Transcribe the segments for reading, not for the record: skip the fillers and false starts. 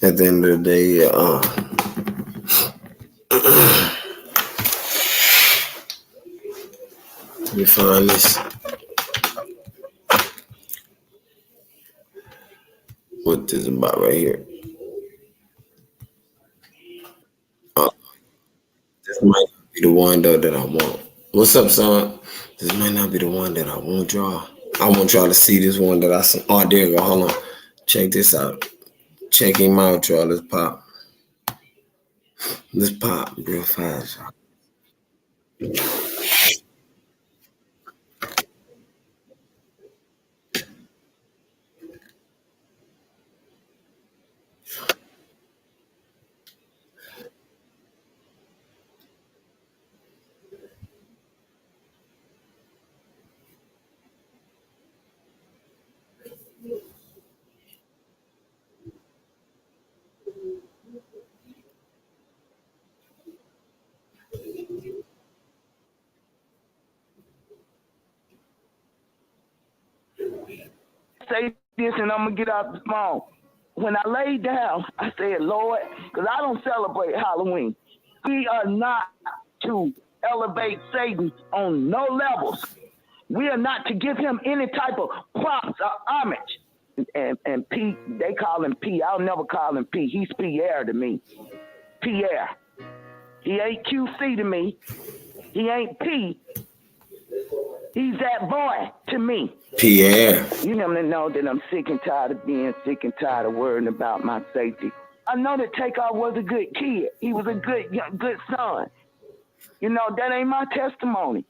At the end of the day, let me find this. What this about right here? Uh, this might not be the one though that I want. What's up, son? This might not be the one that I want y'all. I want y'all to see this one that I saw. Oh, there you go. Hold on. Check this out. Check him out, y'all. Let's pop. Let's pop real fast, y'all. Say this and I'm gonna get out the phone. When I laid down, I said, Lord, because I don't celebrate Halloween. We are not to elevate Satan on no levels. We are not to give him any type of props or homage. And P, they call him P. I'll never call him P. He's Pierre to me. Pierre. He ain't QC to me. He ain't P. He's that boy to me. Pierre. You know that I'm sick and tired of being sick and tired of worrying about my safety. I know that Takeoff was a good kid. He was a good son. You know, that ain't my testimony.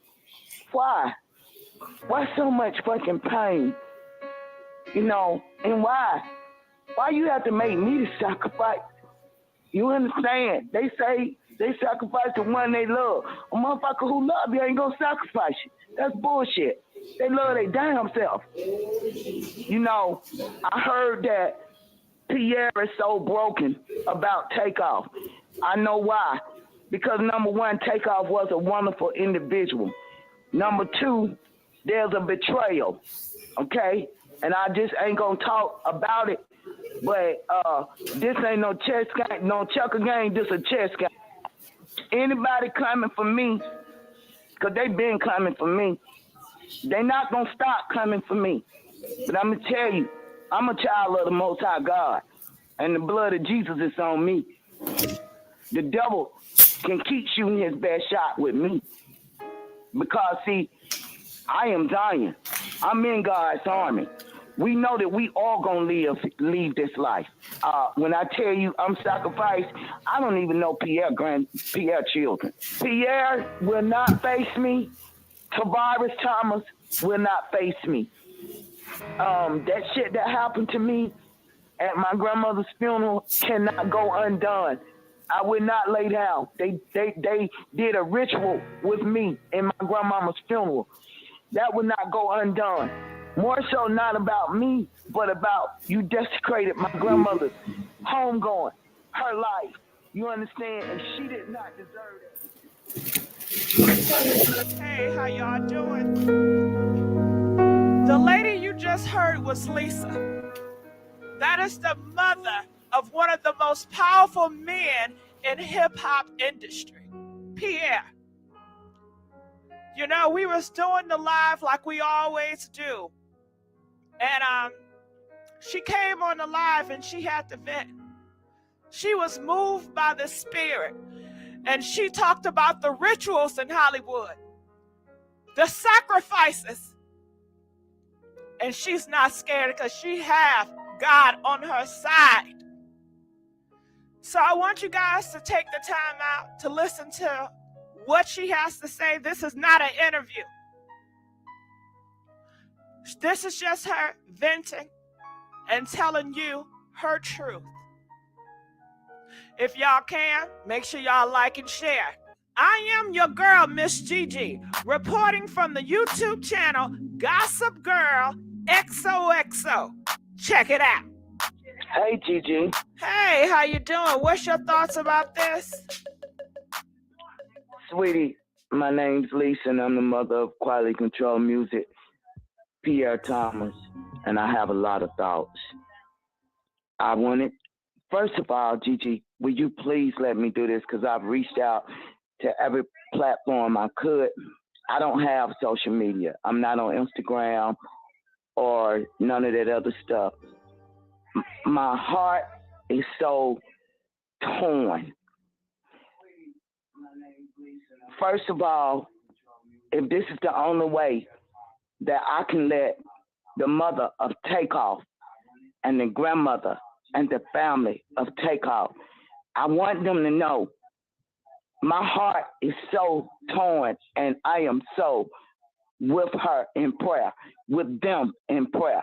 Why? Why so much fucking pain? You know, and why? Why you have to make me the sacrifice? You understand? They say they sacrifice the one they love. A motherfucker who love you ain't gonna sacrifice you. That's bullshit. They love their damn self. You know, I heard that Pierre is so broken about Takeoff. I know why. Because number one, Takeoff was a wonderful individual. Number two, there's a betrayal. Okay? And I just ain't gonna talk about it. But this ain't no chess game, no checker game, this a chess game. Anybody coming for me, because they been coming for me, they not gonna stop coming for me. But I'm gonna tell you, I'm a child of the Most High God, and the blood of Jesus is on me. The devil can keep shooting his best shot with me. Because see, I am Zion. I'm in God's army. We know that we all gonna leave this life. When I tell you I'm sacrificed, I don't even know Pierre children. Pierre will not face me. Tavares Thomas will not face me. That shit that happened to me at my grandmother's funeral cannot go undone. I will not lay down. They did a ritual with me in my grandmama's funeral. That would not go undone. More so not about me, but about you desecrated my grandmother's homegoing, her life. You understand? And she did not deserve it. Hey, how y'all doing? The lady you just heard was Lisa. That is the mother of one of the most powerful men in hip-hop industry, Pierre. You know, we was doing the live like we always do. And she came on the live and she had to vent. She was moved by the spirit. And she talked about the rituals in Hollywood, the sacrifices. And she's not scared because she has God on her side. So I want you guys to take the time out to listen to what she has to say. This is not an interview. This is just her venting and telling you her truth. If y'all can, make sure y'all like and share. I am your girl, Miss Gigi, reporting from the YouTube channel Gossip Girl XOXO. Check it out. Hey, Gigi. Hey, how you doing? What's your thoughts about this? Sweetie, my name's Lisa, and I'm the mother of Quality Control Music, Pierre Thomas, and I have a lot of thoughts. I wanted First of all, Gigi, will you please let me do this? Because I've reached out to every platform I could. I don't have social media. I'm not on Instagram or none of that other stuff. My heart is so torn. First of all, if this is the only way that I can let the mother of Takeoff and the grandmother and the family of Takeoff, I want them to know my heart is so torn, and I am so with her in prayer, with them in prayer.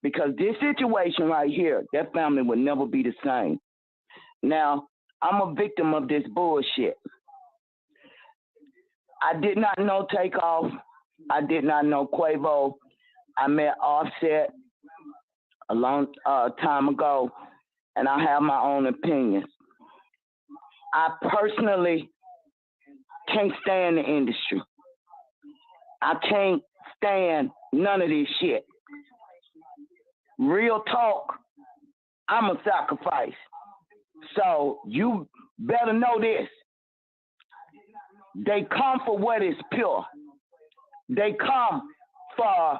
Because this situation right here, that family will never be the same. Now, I'm a victim of this bullshit. I did not know Takeoff. I did not know Quavo. I met Offset a long time ago, and I have my own opinions. I personally can't stand the industry. I can't stand none of this shit. Real talk, I'm a sacrifice. So you better know this. They come for what is pure. They come for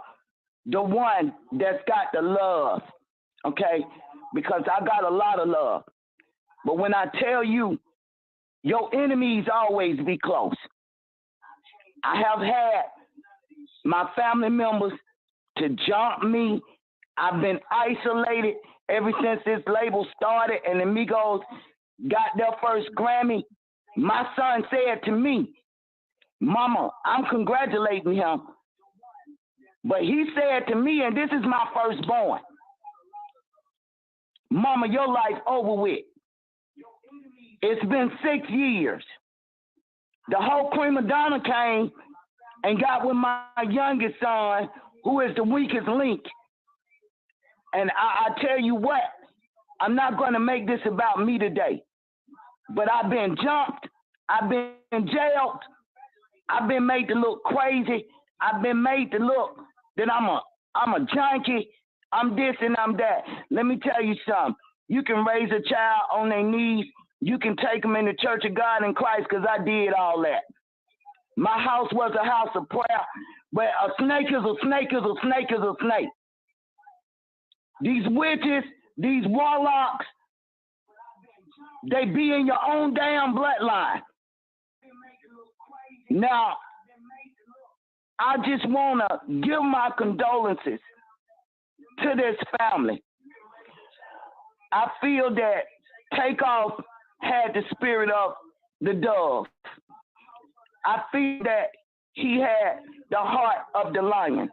the one that's got the love, okay? Because I got a lot of love. But when I tell you, your enemies always be close. I have had my family members to jump me. I've been isolated ever since this label started and the Migos got their first Grammy. My son said to me, Mama, I'm congratulating him. But he said to me, and this is my firstborn, Mama, your life over with. It's been 6 years. The whole prima donna came and got with my youngest son, who is the weakest link. And I tell you what, I'm not going to make this about me today. But I've been jumped. I've been jailed. I've been made to look crazy. I've been made to look that I'm a junkie. I'm this and I'm that. Let me tell you something. You can raise a child on their knees. You can take them in the Church of God in Christ, because I did all that. My house was a house of prayer, but a snake is a snake is a snake is a snake. These witches, these warlocks, they be in your own damn bloodline. Now, I just want to give my condolences to this family. I feel that Takeoff had the spirit of the dove. I feel that he had the heart of the lion.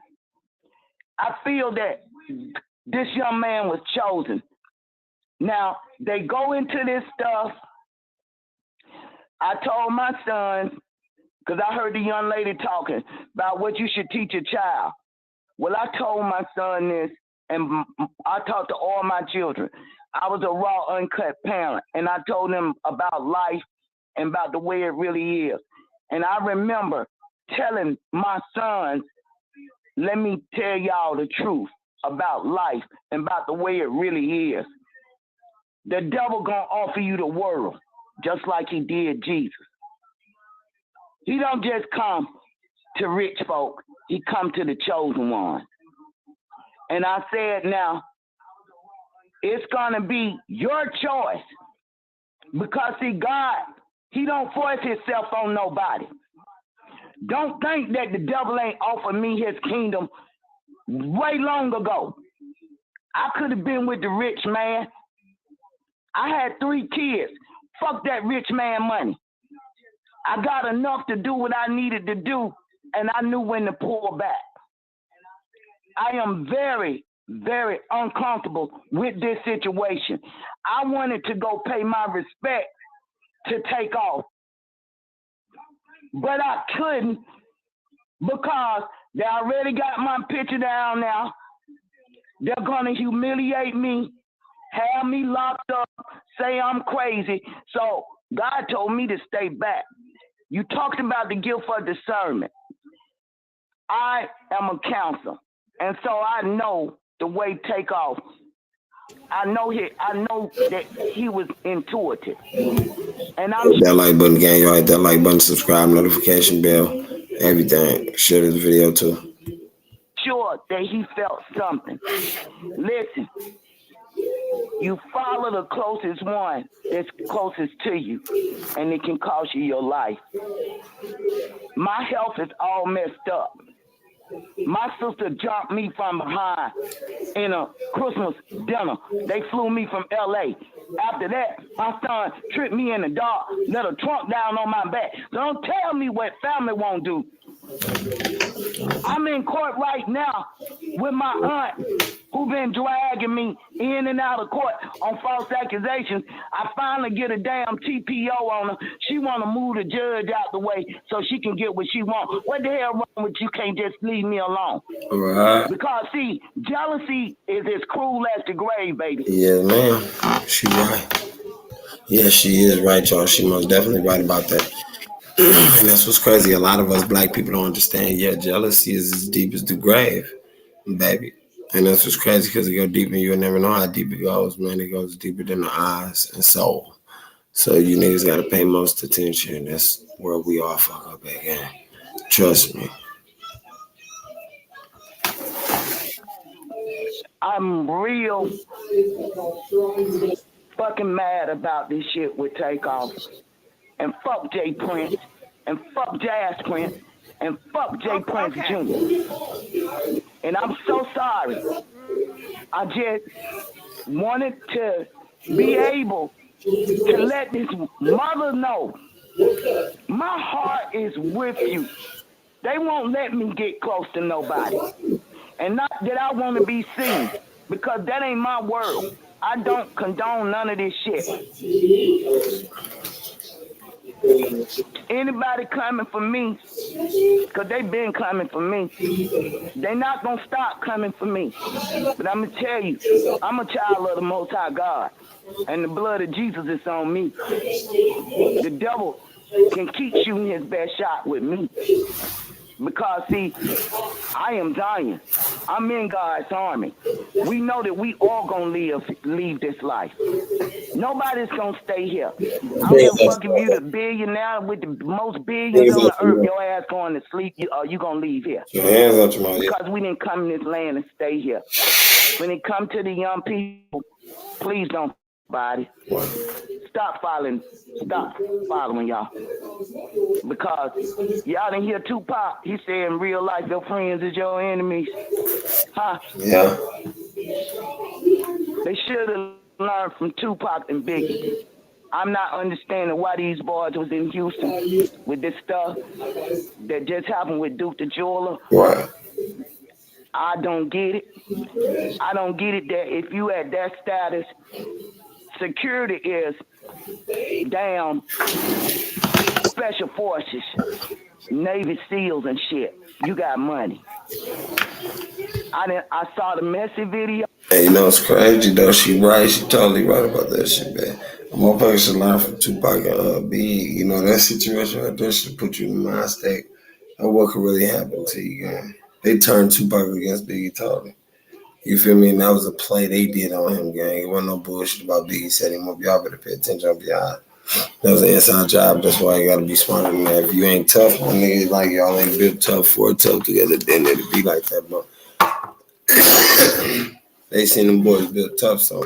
I feel that this young man was chosen. Now, they go into this stuff. I told my son, because I heard the young lady talking about what you should teach a child. Well, I told my son this, and I talked to all my children. I was a raw, uncut parent, and I told them about life and about the way it really is. And I remember telling my sons, let me tell y'all the truth about life and about the way it really is. The devil gonna offer you the world, just like he did Jesus. He don't just come to rich folk, he come to the chosen one. And I said, now, it's gonna be your choice. Because see, God, he don't force himself on nobody. Don't think that the devil ain't offered me his kingdom way long ago. I could have been with the rich man. I had 3 kids. Fuck that rich man money. I got enough to do what I needed to do, and I knew when to pull back. I am very, very uncomfortable with this situation. I wanted to go pay my respect to Takeoff, but I couldn't because they already got my picture down now. They're going to humiliate me, have me locked up, say I'm crazy. So God told me to stay back. You talked about the gift of discernment. I am a counselor, and so I know the way Takeoff I know that he was intuitive. And I'm That like button, gang. You hit that like button, subscribe, notification bell, everything. Share this video too. sure that he felt something. Listen, you follow the closest one that's closest to you, and it can cost you your life. My health is all messed up. My sister jumped me from behind in a Christmas dinner. They flew me from LA. After that, my son tripped me in the dark, let a trunk down on my back. Don't tell me what family won't do. I'm in court right now with my aunt who been dragging me in and out of court on false accusations. I finally get a damn TPO on her. She want to move the judge out the way so she can get what she want. What the hell wrong with you? Can't just leave me alone? Right. Because, see, jealousy is as cruel as the grave, baby. Yeah, man. She right. Yeah, she is right, y'all. She most definitely right about that. And that's what's crazy. A lot of us black people don't understand. Yeah, jealousy is as deep as the grave, baby. And that's what's crazy because it goes deep and you'll never know how deep it goes, man. It goes deeper than the eyes and soul. So you niggas gotta pay most attention. That's where we all fuck up again. Trust me. I'm real fucking mad about this shit with Takeoff. And fuck JPrince. And fuck JPrince. And fuck JPrince Jr. And I'm so sorry. I just wanted to be able to let this mother know my heart is with you. They won't let me get close to nobody. And not that I want to be seen, because that ain't my world. I don't condone none of this shit. Anybody coming for me, because they been coming for me, they not going to stop coming for me. But I'm going to tell you, I'm a child of the Most High God, and the blood of Jesus is on me. The devil can keep shooting his best shot with me. Because, see, I am dying. I'm in God's army. We know that we all going to leave this life. Nobody's going to stay here. I don't give a fuck if you the billionaire with the most billions on the earth, your ass going to sleep, you going to leave here. Because we didn't come in this land and stay here. When it come to the young people, please don't, body. Stop following y'all. Because y'all didn't hear Tupac. He said in real life, your friends is your enemies. Huh? Yeah. They should have learned from Tupac and Biggie. I'm not understanding why these boys was in Houston with this stuff that just happened with Duke the Jeweler. Right. I don't get it. I don't get it that if you at that status, security is damn special forces, Navy SEALs and shit. You got money. I saw the Messi video. Hey, you know it's crazy though. She right. She totally right about that shit, man. A motherfucker should learn from Tupac and Biggie. You know that situation right there should put you in the mind state of what could really happen to you, gang. They turned Tupac against Biggie totally. You feel me? And that was a play they did on him, gang. It wasn't no bullshit about Biggie setting him up. Y'all better pay attention up y'all. That was an inside job. That's why you gotta be smarter than that. If you ain't tough, my niggas like y'all ain't built tough for tough together, then it'll be like that, bro. They seen them boys built tough, so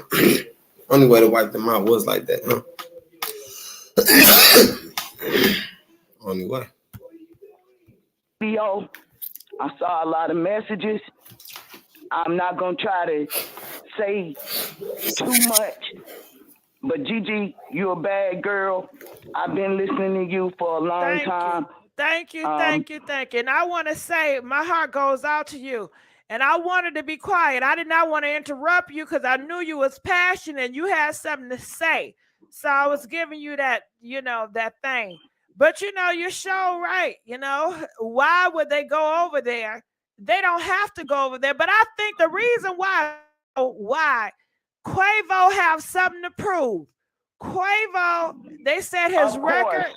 only way to wipe them out was like that, huh? Only way. Video, I saw a lot of messages. I'm not gonna try to say too much, but Gigi, you're a bad girl. I've been listening to you for a long time. Thank you. And I want to say my heart goes out to you. And I wanted to be quiet. I did not want to interrupt you because I knew you was passionate and you had something to say. So I was giving you that, that thing. But, you're sure right. Why would they go over there? They don't have to go over there. But I think the reason why Quavo have something to prove. Quavo, they said his record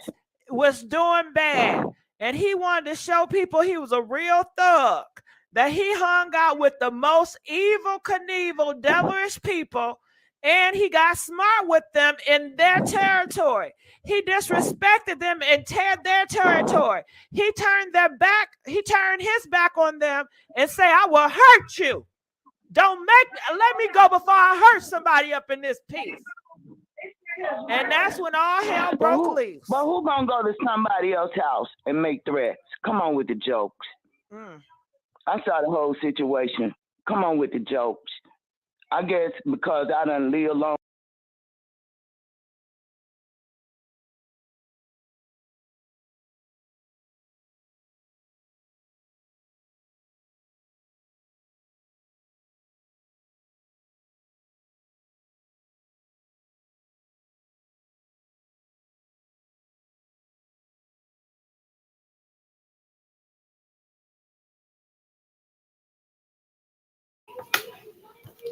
was doing bad. And he wanted to show people he was a real thug. that he hung out with the most evil, Knievel, devilish people, and he got smart with them in their territory. He disrespected them and teared their territory. He turned his back on them and say, I will hurt you. Let me go before I hurt somebody up in this piece. And that's when all hell broke loose. But who gonna go to somebody else's house and make threats? Come on with the jokes. I saw the whole situation. Come on with the jokes. I guess because I done live long.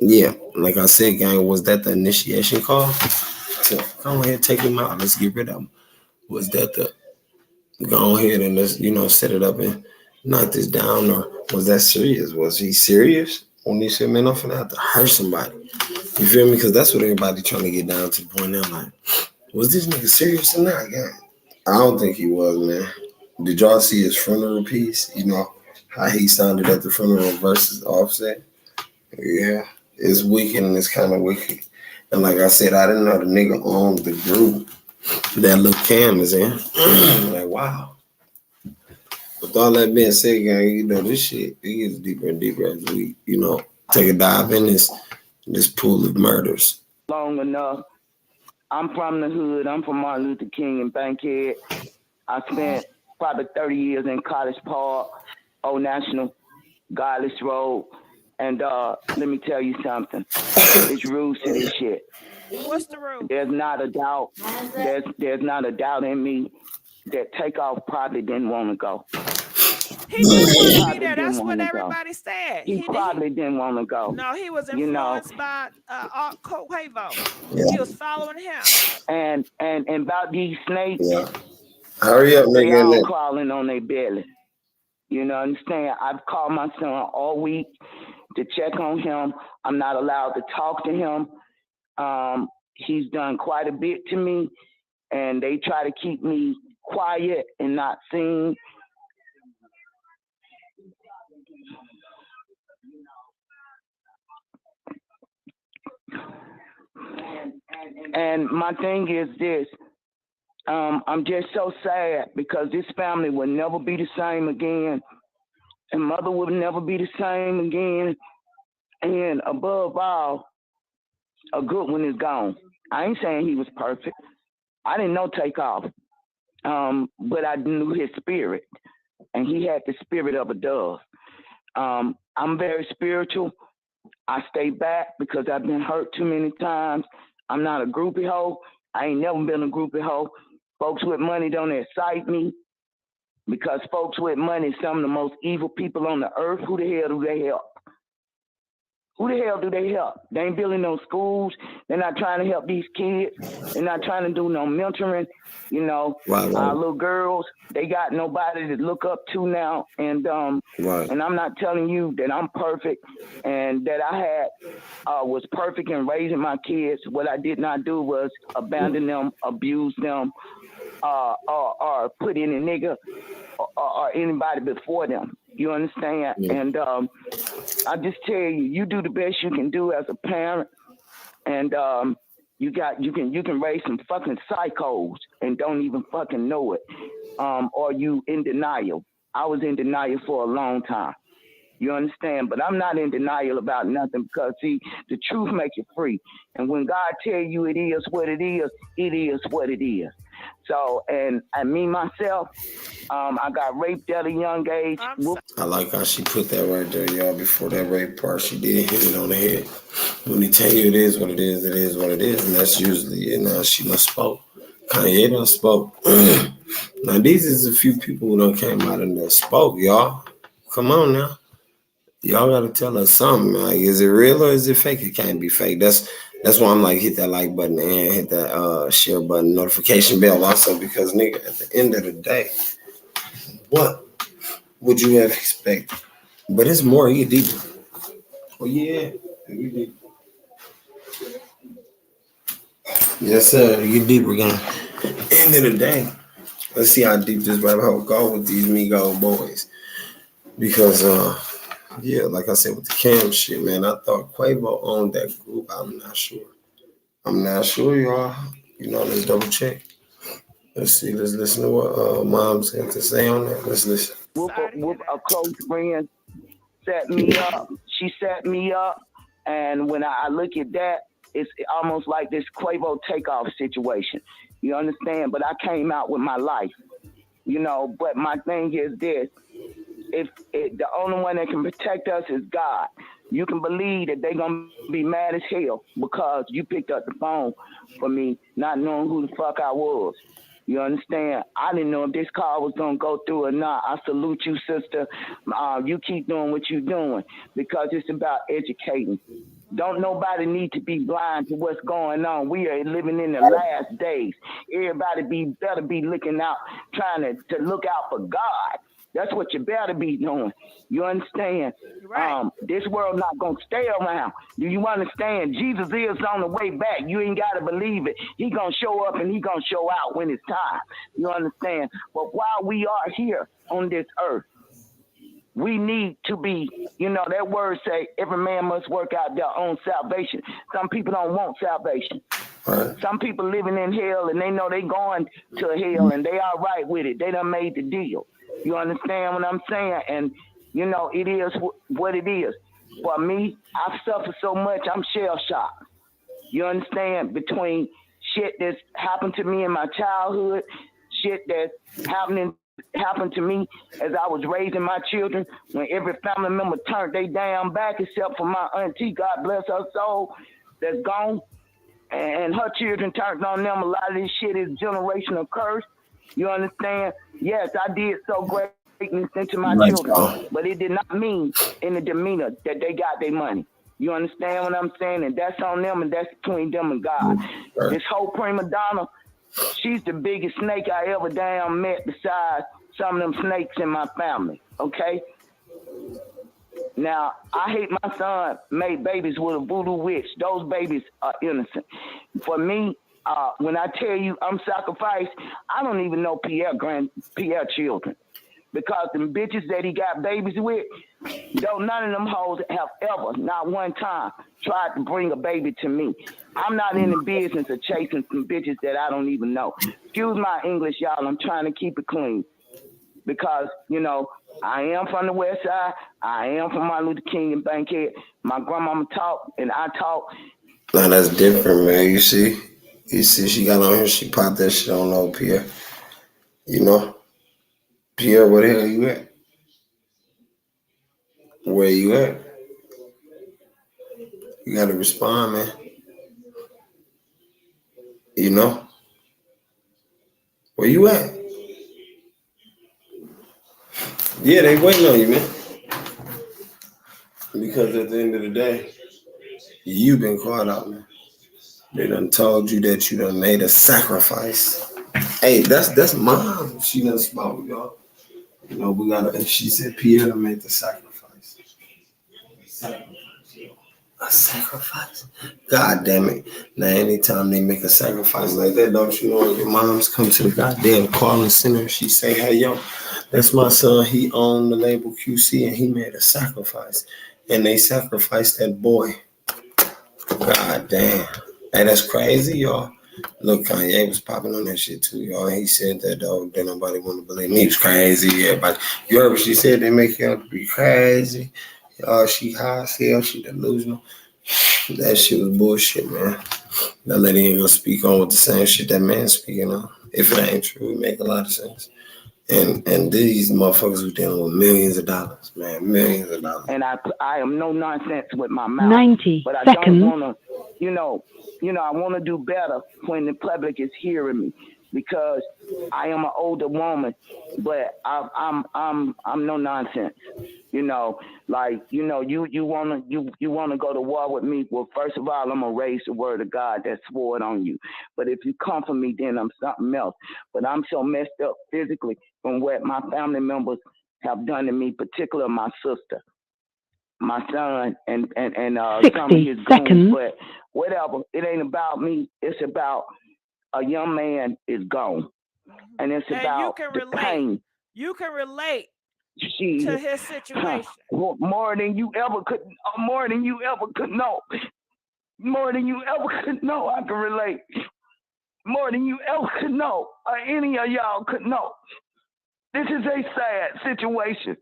Yeah, like I said, gang, was that the initiation call? So go ahead, take him out. Let's get rid of him. Was that the go ahead and let's set it up and knock this down, or was that serious? Was he serious when he said, "Man, I'm finna have to hurt somebody"? You feel me? Because that's what everybody trying to get down to the point now. Like, was this nigga serious or not, gang? I don't think he was, man. Did y'all see his funeral piece? You know how he sounded at the funeral versus Offset? Yeah. It's wicked and it's kind of wicked. And like I said, I didn't know the nigga owned the group that Lil Cam is in. Like, wow. With all that being said, gang, this shit, it gets deeper and deeper as we, take a dive in this pool of murders. Long enough. I'm from the hood. I'm from Martin Luther King and Bankhead. I spent probably 30 years in College Park, Old National, Godless Road. And let me tell you something. It's rules to this shit. What's the rule? There's not a doubt. There's not a doubt in me that Takeoff probably didn't want to go. He didn't want to be there. That's what everybody said. He probably didn't want to go. No, he was influenced by Quavo. Yeah. He was following him. And about these snakes. Yeah. Hurry up, they nigga. all crawling on their belly. You know, understand? I've called my son all week to check on him. I'm not allowed to talk to him. He's done quite a bit to me, and they try to keep me quiet and not seen. And my thing is this. I'm just so sad because this family will never be the same again. And mother will never be the same again. And above all, a good one is gone. I ain't saying he was perfect. I didn't know Takeoff. But I knew his spirit. And he had the spirit of a dove. I'm very spiritual. I stay back because I've been hurt too many times. I'm not a groupie hoe. I ain't never been a groupie hoe. Folks with money don't excite me because folks with money, some of the most evil people on the earth. Who the hell do they help? Who the hell do they help? They ain't building no schools. They're not trying to help these kids. They're not trying to do no mentoring. You know, our little girls, they got nobody to look up to now. And and I'm not telling you that I'm perfect and that I was perfect in raising my kids. What I did not do was abandon them, abuse them, or put in a nigga or anybody before them. You understand? Yeah. And I just tell you, you do the best you can do as a parent, and you can raise some fucking psychos and don't even fucking know it, or you in denial. I was in denial for a long time. You understand? But I'm not in denial about nothing because, see, the truth makes you free. And when God tell you it is what it is what it is. So, and me, myself, I got raped at a young age. I like how she put that right there, y'all. Before that rape part, she did hit it on the head. When they tell you it is what it is, it is what it is. And that's usually, she done spoke. Kanye done spoke. Now, these is a few people who done came out and done spoke, y'all. Come on now. Y'all gotta tell us something. Like, is it real or is it fake? It can't be fake. That's why I'm like, hit that like button and hit that share button, notification bell also, because nigga, at the end of the day, what would you have expected But it's more, you get deeper. Oh yeah. You get deeper. Yes, sir. You get deeper again. End of the day. Let's see how deep this rabbit hole go with these Migo boys. Because yeah, like I said with the Cam shit, man, I thought Quavo owned that group. I'm not sure. I'm not sure, y'all. You know, let's double check. Let's see. Let's listen to what Mom's got to say on that. Let's listen. Whoop, a close friend set me up. She set me up, and when I look at that, it's almost like this Quavo Takeoff situation. You understand? But I came out with my life, you know. But my thing is this: if the only one that can protect us is God, you can believe that they're gonna be mad as hell because you picked up the phone for me, not knowing who the fuck I was. You understand? I didn't know if this call was gonna go through or not. I salute you, sister. You keep doing what you're doing because it's about educating. Don't nobody need to be blind to what's going on. We are living in the last days. Everybody better be looking out, trying to look out for God. That's what you better be doing. You understand? Right. This world not gonna stay around. Do you understand? Jesus is on the way back. You ain't gotta believe it. He gonna show up and he gonna show out when it's time. You understand? But while we are here on this earth, we need to be, you know, that word say every man must work out their own salvation. Some people don't want salvation. Right. Some people living in hell and they know they going to hell and they are right with it. They done made the deal. You understand what I'm saying? And, you know, it is what it is. For me, I've suffered so much, I'm shell-shocked. You understand? Between shit that's happened to me in my childhood, shit that's happened to me as I was raising my children, when every family member turned their damn back except for my auntie, God bless her soul, that's gone. And her children turned on them. A lot of this shit is generational curse. You understand? Yes, I did so greatness into my children, but it did not mean in the demeanor that they got their money. You understand what I'm saying? And that's on them, and that's between them and God. Right. This whole prima donna, she's the biggest snake I ever damn met besides some of them snakes in my family, okay? Now, I hate my son made babies with a voodoo witch. Those babies are innocent. For me, when I tell you I'm sacrificed, I don't even know Pierre children. Because the bitches that he got babies with, none of them hoes have ever, not one time, tried to bring a baby to me. I'm not in the business of chasing some bitches that I don't even know. Excuse my English, y'all. I'm trying to keep it clean. Because, you know, I am from the West Side. I am from Martin Luther King and Bankhead. My grandmama taught and I taught. Now that's different, man. You see, she got on here. She popped that shit on old Pierre. You know, Pierre, where the hell you at? Where you at? You gotta respond, man. You know, where you at? Yeah, they waiting on you, man. Because at the end of the day, you've been caught out, man. They done told you that you done made a sacrifice. Hey, that's mom. She done spoke, y'all. You know, we gotta. She said Pierre made the sacrifice. A sacrifice. God damn it. Now, anytime they make a sacrifice like that, don't you know, your moms come to the goddamn calling center. She say, hey, yo, that's my son. He owned the label QC and he made a sacrifice. And they sacrificed that boy. God damn. Hey, that's crazy, y'all. Look, Kanye was popping on that shit too, y'all. He said that, though, that nobody wanted to believe me. He was crazy. Everybody. You heard what she said? They make you be crazy. She high as hell. She delusional. That shit was bullshit, man. That lady ain't gonna speak on with the same shit that man speaking on. If it ain't true, it make a lot of sense. And these motherfuckers who dealing with millions of dollars, man, millions of dollars. And I am no nonsense with my mouth. 90 but I seconds. don't want to, you know, I want to do better when the public is hearing me because I am an older woman, but I'm no nonsense. You know, like, you know, you wanna go to war with me. Well, first of all, I'm gonna raise the word of God that swore it on you. But if you come for me, then I'm something else. But I'm so messed up physically from what my family members have done to me, particularly my sister. my son and some of 60 his goons, seconds. but whatever. It ain't about me. It's about a young man is gone, and it's And about you can the relate. pain. You can relate She to his situation. more than you ever could know. More than you ever could know. I can relate. More than you ever could know, or any of y'all could know. This is a sad situation.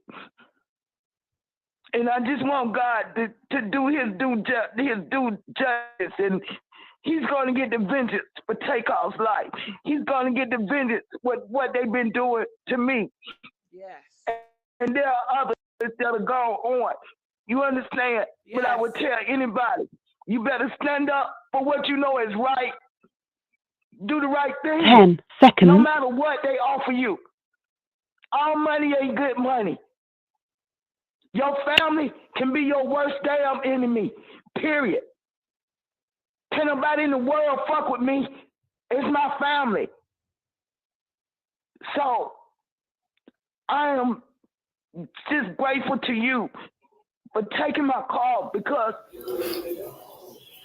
And I just want God to do his due justice, and he's going to get the vengeance for Takeoff's life. He's going to get the vengeance for what they've been doing to me. Yes. And there are others that are going on. You understand? Yes. But I would tell anybody, you better stand up for what you know is right. Do the right thing. 10 seconds. No matter what they offer you. All money ain't good money. Your family can be your worst damn enemy. Period. Can nobody in the world fuck with me? It's my family. So I am just grateful to you for taking my call, because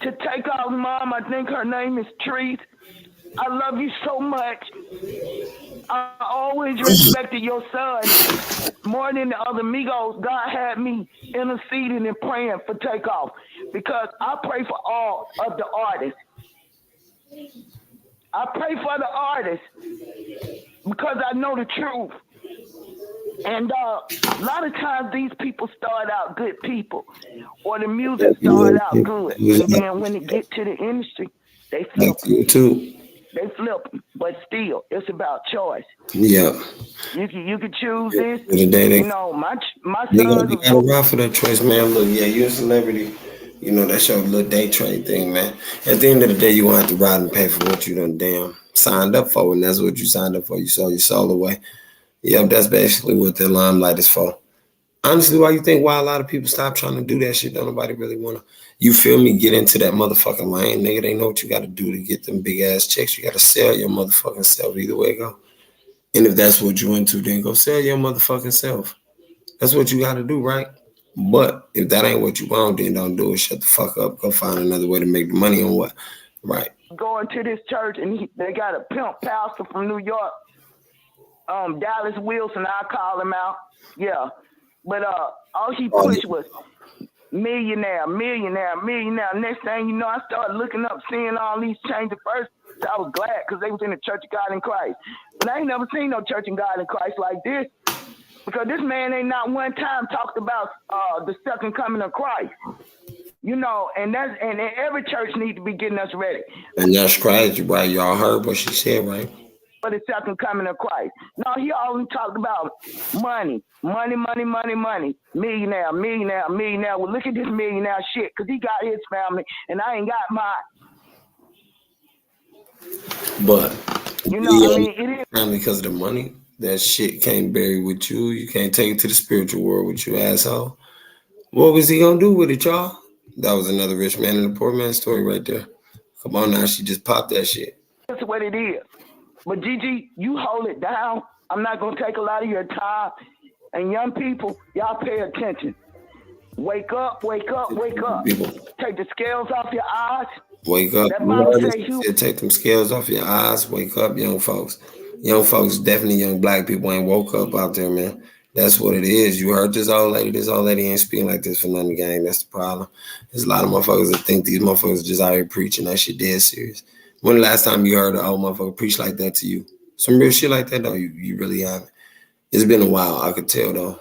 to Takeoff's mom, I think her name is Trees. I love you so much. I always respected your son more than the other Migos. God had me interceding and praying for Takeoff, because I pray for all of the artists. I pray for the artists because I know the truth. And a lot of times these people start out good people, or the music start out good, and then when they get to the industry, they flip. You too. They flip them, but still, it's about choice. Yeah. You can choose this. They my They son. gotta ride for that choice, man. Look, yeah, you're a celebrity. That's your little day trade thing, man. At the end of the day, you gonna have to ride and pay for what you done damn signed up for, and that's what you signed up for. You sold your soul away. Yep, that's basically what the limelight is for. Honestly, why a lot of people stop trying to do that shit? Don't nobody really wanna, you feel me, get into that motherfucking lane, nigga. They know what you gotta do to get them big ass checks. You gotta sell your motherfucking self either way it go. And if that's what you into, then go sell your motherfucking self. That's what you gotta do, right? But if that ain't what you want, then don't do it. Shut the fuck up. Go find another way to make the money on what, right? Going to this church, and they got a pimp pastor from New York, Dallas Wilson. I call him out, yeah. But all he pushed was millionaire. Next thing you know, I started looking up, seeing all these changes. First, I was glad because they was in the Church of God in Christ. But I ain't never seen no Church of God in Christ like this, because this man ain't not one time talked about the second coming of Christ. And every church needs to be getting us ready. And that's crazy, right? Y'all heard what she said, right? For the second coming of Christ. No, he always talked about money. Millionaire. Well, look at this millionaire shit, because he got his family, and I ain't got mine. But, it is family because of the money. That shit can't bury with you. You can't take it to the spiritual world with you, asshole. What was he gonna do with it, y'all? That was another rich man and a poor man story right there. Come on now, she just popped that shit. That's what it is. But Gigi, you hold it down. I'm not gonna take a lot of your time. And young people, y'all pay attention. Wake up. People. Take the scales off your eyes. Wake up. Take them scales off your eyes. Wake up, young folks. Young folks, definitely young black people ain't woke up out there, man. That's what it is. You heard this old lady. This old lady ain't speaking like this for nothing, gang. That's the problem. There's a lot of motherfuckers that think these motherfuckers just out here preaching. That shit dead serious. When the last time you heard an old motherfucker preach like that to you? Some real shit like that, though, you really haven't. It's been a while, I could tell, though.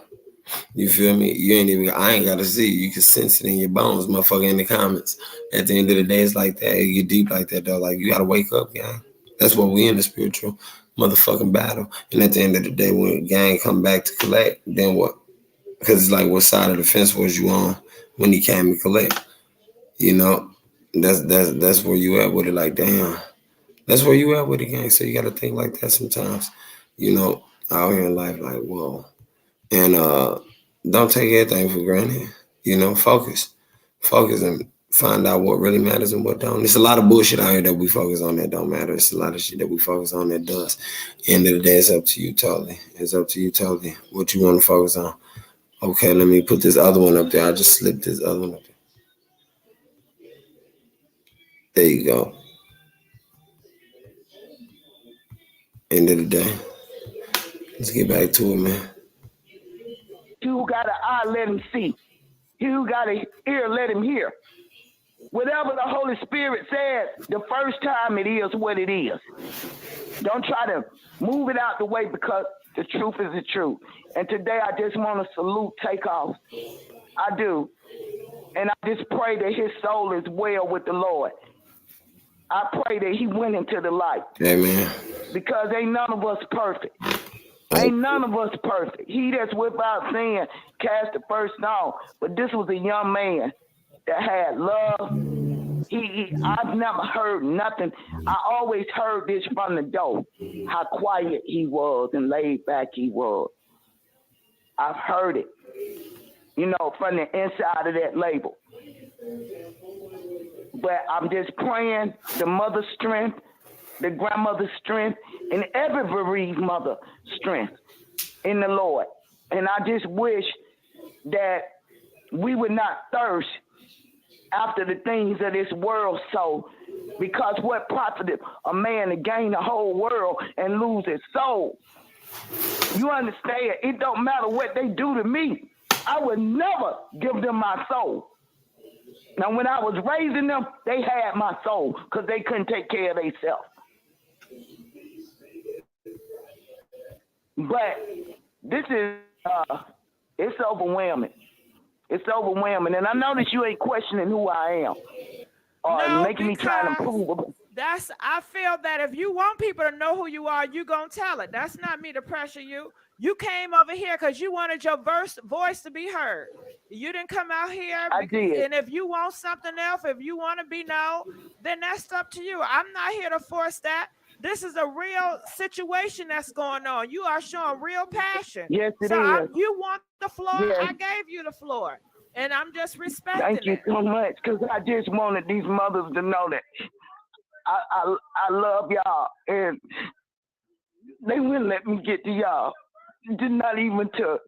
You feel me? I ain't got to see. You can sense it in your bones, motherfucker, in the comments. At the end of the day, it's like that. It get deep like that, though. Like, you got to wake up, gang. That's what we in the spiritual motherfucking battle. And at the end of the day, when the gang come back to collect, then what? Because it's like, what side of the fence was you on when he came to collect? That's where you at with it. Like, damn. That's where you at with it, gang. So you got to think like that sometimes. Out here in life, like, whoa. And don't take everything for granted. Focus and find out what really matters and what don't. There's a lot of bullshit out here that we focus on that don't matter. It's a lot of shit that we focus on that does. End of the day, it's up to you totally. It's up to you totally what you want to focus on. Okay, let me put this other one up there. I just slipped this other one up there. There you go. End of the day. Let's get back to it, man. He who got an eye, let him see. He who got an ear, let him hear. Whatever the Holy Spirit said the first time, it is what it is. Don't try to move it out the way because the truth is the truth. And today I just want to salute Takeoff. I do. And I just pray that his soul is well with the Lord. I pray that he went into the light. Amen. Because ain't none of us perfect. Ain't none of us perfect. He that's without sin cast the first stone. But this was a young man that had love. I've never heard nothing. I always heard this from the door, how quiet he was and laid back he was. I've heard it, from the inside of that label. But I'm just praying the mother's strength, the grandmother's strength, and every bereaved mother strength in the Lord. And I just wish that we would not thirst after the things of this world so, because what profited a man to gain the whole world and lose his soul? You understand? It don't matter what they do to me. I would never give them my soul. Now, when I was raising them, they had my soul because they couldn't take care of themselves. But this is, it's overwhelming. It's overwhelming. And I know that you ain't questioning who I am or making me try to prove it. I feel that if you want people to know who you are, you gonna tell it. That's not me to pressure you. You came over here because you wanted your voice to be heard. You didn't come out here. I did. And if you want something else, if you want to be known, then that's up to you. I'm not here to force that. This is a real situation that's going on. You are showing real passion. Yes, it is. You want the floor. Yes. I gave you the floor. And I'm just respecting Thank you so much, because I just wanted these mothers to know that I love y'all, and they wouldn't let me get to y'all. Did not even to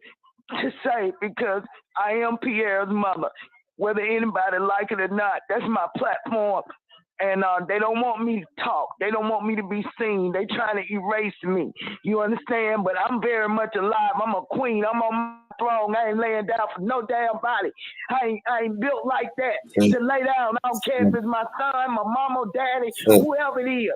say, because I am Pierre's mother. Whether anybody like it or not, that's my platform. And they don't want me to talk. They don't want me to be seen. They trying to erase me. You understand? But I'm very much alive. I'm a queen. I'm on my throne. I ain't laying down for no damn body. I ain't built like that to lay down. I don't care if it's my son, my mama, daddy, whoever it is.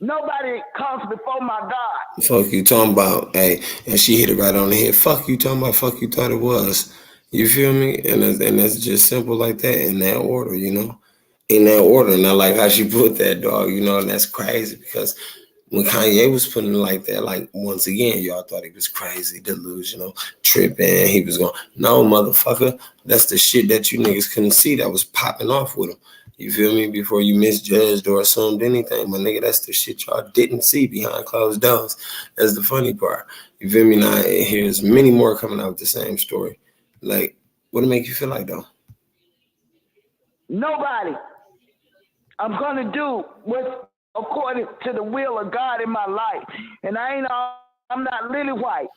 Nobody comes before my God. Fuck you talking about, hey, and she hit it right on the head. Fuck you talking about, fuck you thought it was. You feel me? And that's just simple like that, in that order, in that order. And I like how she put that, dog, and that's crazy, because when Kanye was putting it like that, like, once again, y'all thought he was crazy, delusional, tripping. He was going, no, motherfucker, that's the shit that you niggas couldn't see that was popping off with him. You feel me? Before you misjudged or assumed anything, my nigga, that's the shit y'all didn't see behind closed doors. That's the funny part. You feel me? Now, here's many more coming out with the same story. Like, what it make you feel like, though? Nobody. I'm going to do what's according to the will of God in my life. And I'm not Lily White.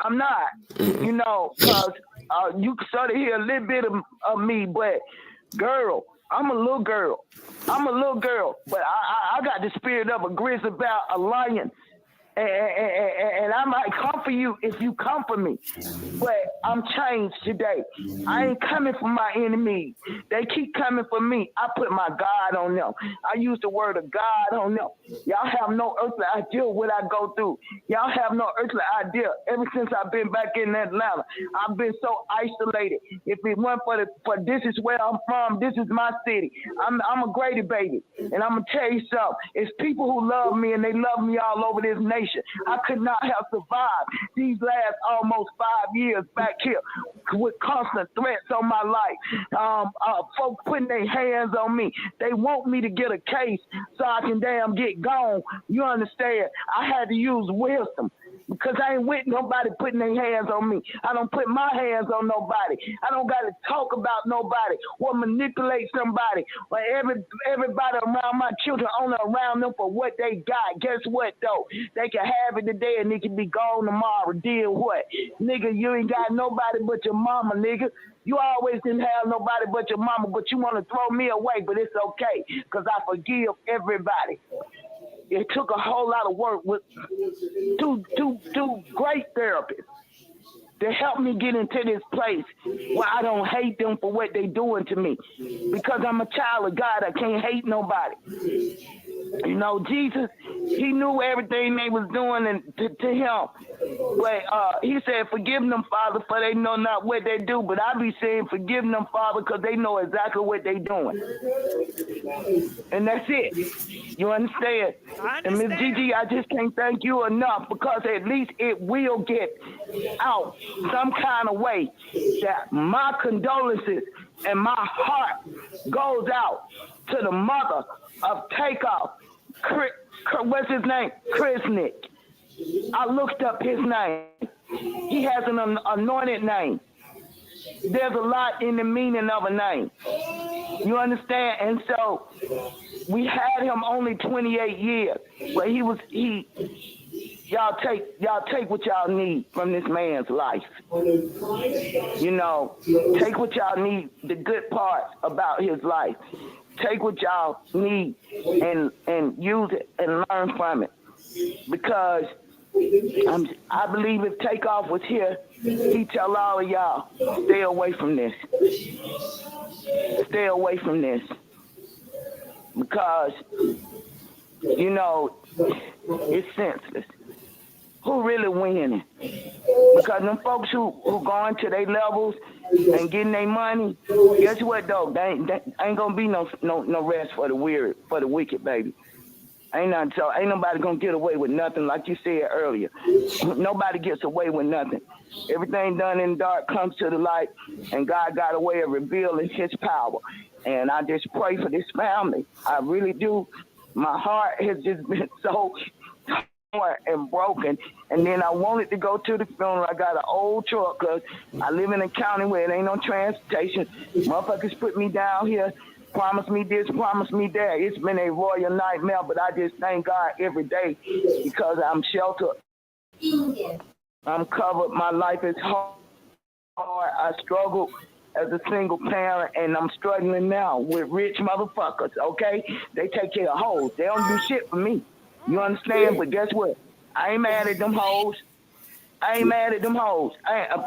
I'm not, because you can sort of hear a little bit of me, but girl, I'm a little girl. But I got the spirit of a grizzly about a lion. And I might come for you if you come for me. But I'm changed today. I ain't coming for my enemies. They keep coming for me. I put my God on them. I use the word of God on them. Y'all have no earthly idea what I go through. Y'all have no earthly idea. Ever since I've been back in Atlanta, I've been so isolated. If it weren't for this is where I'm from, this is my city. I'm a Grady baby. And I'm going to tell you something. It's people who love me, and they love me all over this nation. I could not have survived these last almost 5 years back here with constant threats on my life. Folks putting their hands on me. They want me to get a case so I can damn get gone. You understand? I had to use wisdom, because I ain't with nobody putting their hands on me. I don't put my hands on nobody. I don't got to talk about nobody or manipulate somebody. But everybody around my children, only around them for what they got. Guess what, though? They can have it today and it can be gone tomorrow. Deal what? Nigga, you ain't got nobody but your mama, nigga. You always didn't have nobody but your mama, but you want to throw me away, but it's okay, because I forgive everybody. It took a whole lot of work with two great therapists to help me get into this place where I don't hate them for what they doing to me, because I'm a child of God. I can't hate nobody. You know, Jesus, he knew everything they was doing to him. But he said, forgive them, Father, for they know not what they do. But I be saying, forgive them, Father, because they know exactly what they doing. And that's it. You understand? And Ms. Gigi, I just can't thank you enough, because at least it will get out some kind of way that my condolences and my heart goes out to the mother of Takeoff. What's his name? Karnage. I looked up his name. He has an anointed name. There's a lot in the meaning of a name. You understand? And so we had him only 28 years, but y'all take what y'all need from this man's life. You know, take what y'all need, the good parts about his life. Take what y'all need and use it and learn from it. Because I believe if Takeoff was here, he'd tell all of y'all, stay away from this. Stay away from this. Because, you know, it's senseless. Who really winning? Because them folks who going to their levels and getting their money, guess what though? They ain't gonna be no rest for the wicked, baby. Ain't nobody gonna get away with nothing, like you said earlier. Nobody gets away with nothing. Everything done in the dark comes to the light, and God got a way of revealing his power. And I just pray for this family. I really do. My heart has just been so and broken, and then I wanted to go to the funeral. I got an old truck because I live in a county where it ain't no transportation. Motherfuckers put me down here, promise me this, promise me that. It's been a royal nightmare, but I just thank God every day because I'm sheltered. I'm covered. My life is hard. I struggled as a single parent, and I'm struggling now with rich motherfuckers, okay? They take care of hoes. They don't do shit for me. You understand? But guess what? I ain't mad at them hoes. I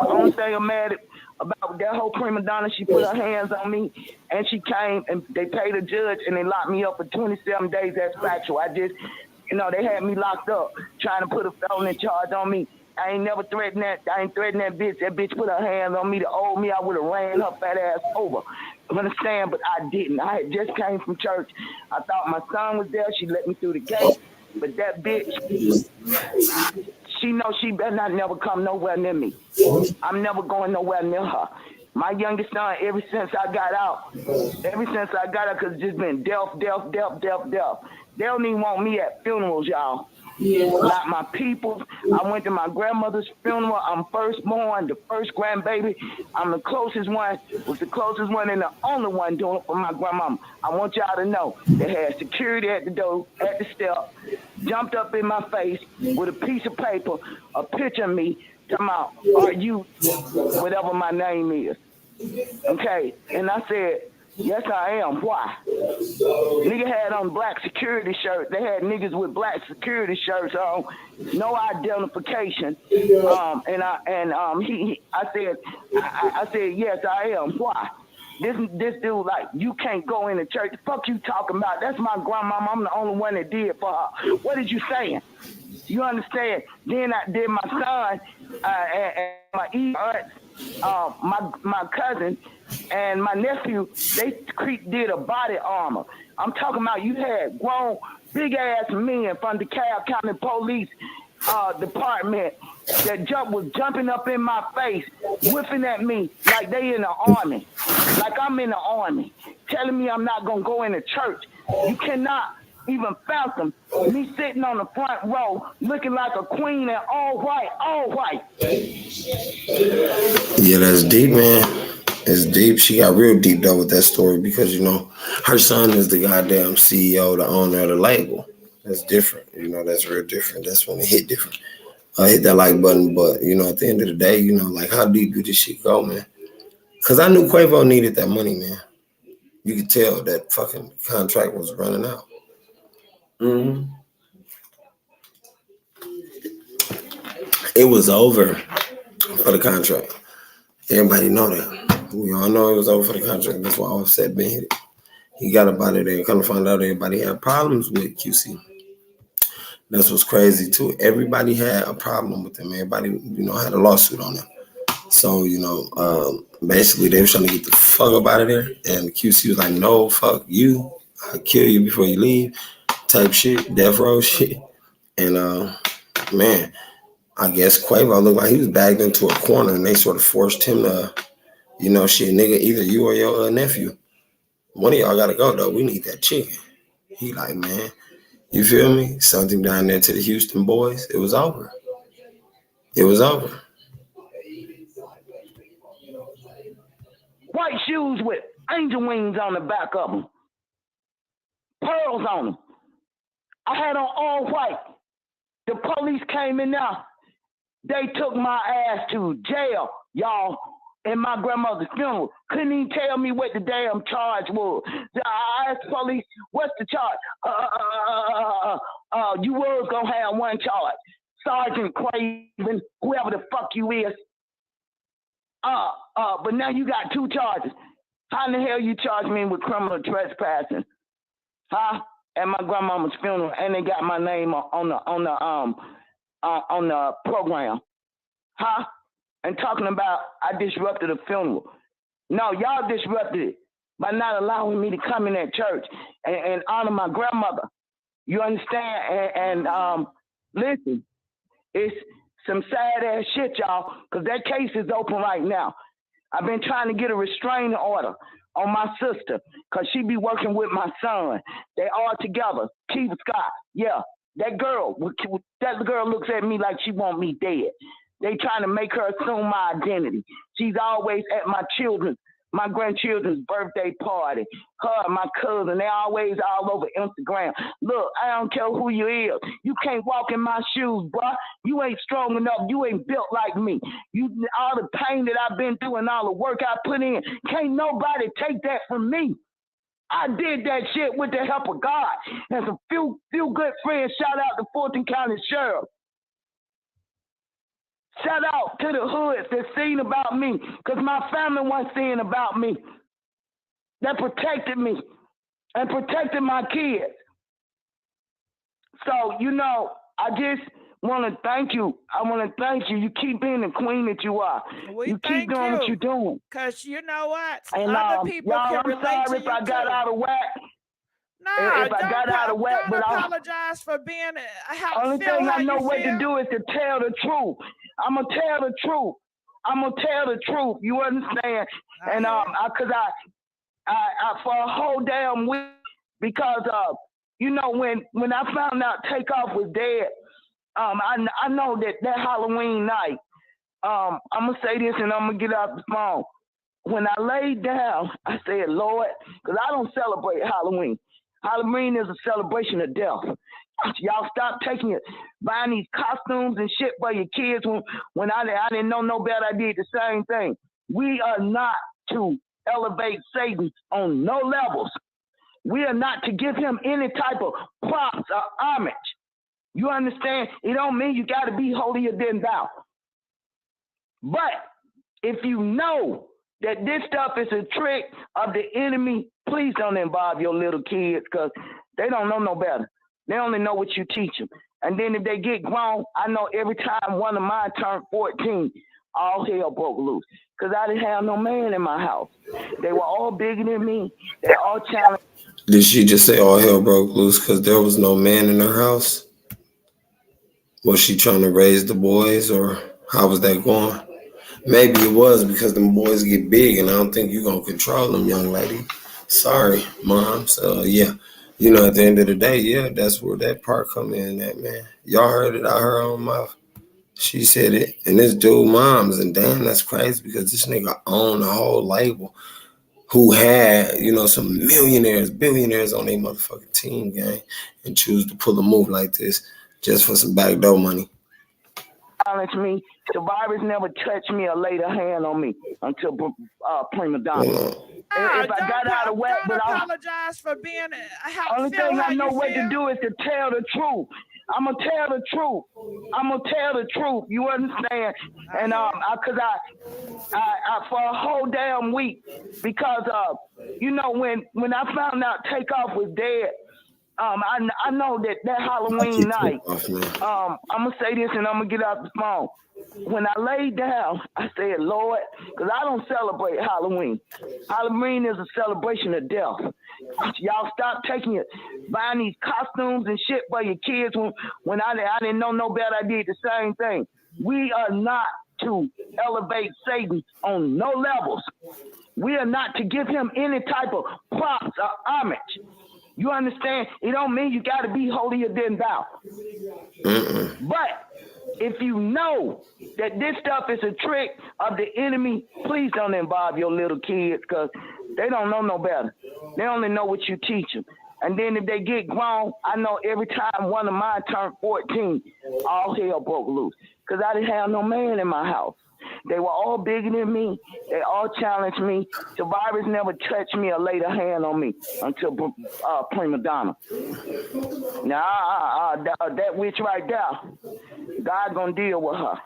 only thing I'm mad about that whole prima donna, she put her hands on me, and she came, and they paid a judge, and they locked me up for 27 days. That's factual. I just, they had me locked up, trying to put a felony charge on me. I ain't never threatened that. I ain't threatened that bitch. That bitch put her hands on me to owe me. I would have ran her fat ass over. You understand? But I didn't. I had just came from church. I thought my son was there. She let me through the gate. But that bitch, she knows she better not never come nowhere near me. I'm never going nowhere near her. My youngest son, ever since I got out, because it's just been death. They don't even want me at funerals, y'all. Like my people, I went to my grandmother's funeral. I'm firstborn, the first grandbaby. I'm the closest one, was the closest one and the only one doing it for my grandmama. I want y'all to know they had security at the door, at the step, jumped up in my face with a piece of paper, a picture of me, talking about, are you whatever my name is? Okay, and I said, yes, I am. Why? Nigga had on black security shirts. They had niggas with black security shirts on, no identification. I said, yes, I am. Why? This dude, like, you can't go in the church. The fuck you talking about? That's my grandmama. I'm the only one that did for her. What did you saying? You understand? Then my son and my aunt, my cousin, and my nephew, they did a body armor. I'm talking about you had grown, big-ass men from the DeKalb County Police Department that was jumping up in my face, whipping at me like they in the army, like I'm in the army, telling me I'm not going to go into church. You cannot even phantom. Me sitting on the front row, looking like a queen and all white. Yeah, that's deep, man. It's deep. She got real deep though with that story because her son is the goddamn CEO, the owner of the label. That's different. That's real different. That's when it hit different. I hit that like button, but at the end of the day, like how deep did this shit go, man? Because I knew Quavo needed that money, man. You could tell that fucking contract was running out. Mm-hmm. It was over for the contract. Everybody know that. We all know it was over for the contract. That's why Offset been hit. He got up out of there. Come to find out everybody had problems with QC. That's what's crazy too. Everybody had a problem with him. Everybody, had a lawsuit on him. So, basically they were trying to get the fuck up out of there. And QC was like, no, fuck you. I'll kill you before you leave. Type shit, death row shit. And man, I guess Quavo looked like he was bagged into a corner and they sort of forced him to, shit, nigga, either you or your nephew. One of y'all gotta go though. We need that chicken. He like, man, you feel me? Something down there to the Houston boys. It was over. It was over. White shoes with angel wings on the back of them. Pearls on them. I had on all white. The police came in there. They took my ass to jail, y'all, in my grandmother's funeral. Couldn't even tell me what the damn charge was. I asked the police, what's the charge? You was going to have one charge. Sergeant Craven, whoever the fuck you is. But now you got two charges. How in the hell you charge me with criminal trespassing? Huh? At my grandmama's funeral, and they got my name on the program. Huh? And talking about I disrupted a funeral. No, y'all disrupted it by not allowing me to come in that church and honor my grandmother. You understand? And listen, it's some sad ass shit, y'all, because that case is open right now. I've been trying to get a restraining order on my sister because she be working with my son. They all together. Kiva Scott. Yeah, that girl looks at me like she want me dead. They trying to make her assume my identity. She's always at my grandchildren's birthday party. Her and my cousin, they always all over Instagram. Look, I don't care who you is. You can't walk in my shoes, bruh. You ain't strong enough. You ain't built like me. All the pain that I've been through and all the work I put in, can't nobody take that from me. I did that shit with the help of God. And some few good friends. Shout out to Fulton County Sheriff. Shout out to the hoods that seen about me, because my family wasn't seeing about me. That protected me and protected my kids. So, I just want to thank you. I want to thank you. You keep being the queen that you are. You keep doing what you're doing. Because you know what? And other people can relate I'm sorry to if I got out of whack. No, don't apologize for being Only thing I know what to do is to tell the truth. I'm gonna tell the truth. You understand? And because I for a whole damn week, because when I found out Takeoff was dead, I know that Halloween night. I'm gonna say this and I'm gonna get off the phone. When I laid down, I said, Lord, because I don't celebrate Halloween. Halloween is a celebration of death. Y'all stop buying these costumes and shit for your kids. When I didn't know no better, I did the same thing. We are not to elevate Satan on no levels. We are not to give him any type of props or homage. You understand? It don't mean you got to be holier than thou. But if you know that this stuff is a trick of the enemy, please don't involve your little kids, because they don't know no better. They only know what you teach them. And then if they get grown, I know every time one of mine turned 14, all hell broke loose. Because I didn't have no man in my house. They were all bigger than me. They all challenged. Did she just say all hell broke loose because there was no man in her house? Was she trying to raise the boys, or how was that going? Maybe it was because them boys get big and I don't think you're going to control them, young lady. Sorry, Mom. So, yeah. You know, at the end of the day, yeah, that's where that part come in. That man, y'all heard it out her own mouth. She said it, and this dude moms, and damn, that's crazy because this nigga owned the whole label. Who had, you know, some millionaires, billionaires on their motherfucking team, gang, and choose to pull a move like this just for some backdoor money. Challenge me. Survivors never touched me or laid a hand on me until Prima Donna. If I got out of whack, but I apologize for being. Only thing I know what to do is to tell the truth. I'm gonna tell the truth. I'm gonna tell the truth. You understand? And cause I for a whole damn week, because you know, when I found out Takeoff was dead, I know that Halloween night. I'm gonna say this and I'm gonna get out the phone. When I laid down, I said, Lord, because I don't celebrate Halloween. Halloween is a celebration of death. Y'all stop buying these costumes and shit for your kids when I didn't know no better. I did the same thing. We are not to elevate Satan on no levels. We are not to give him any type of props or homage. You understand? It don't mean you got to be holier than thou. But if you know that this stuff is a trick of the enemy, please don't involve your little kids because they don't know no better. They only know what you teach them. And then if they get grown, I know every time one of mine turned 14, all hell broke loose because I didn't have no man in my house. They were all bigger than me. They all challenged me. Survivors never touched me or laid a hand on me until Prima Donna. Now, that witch right there, God gonna deal with her.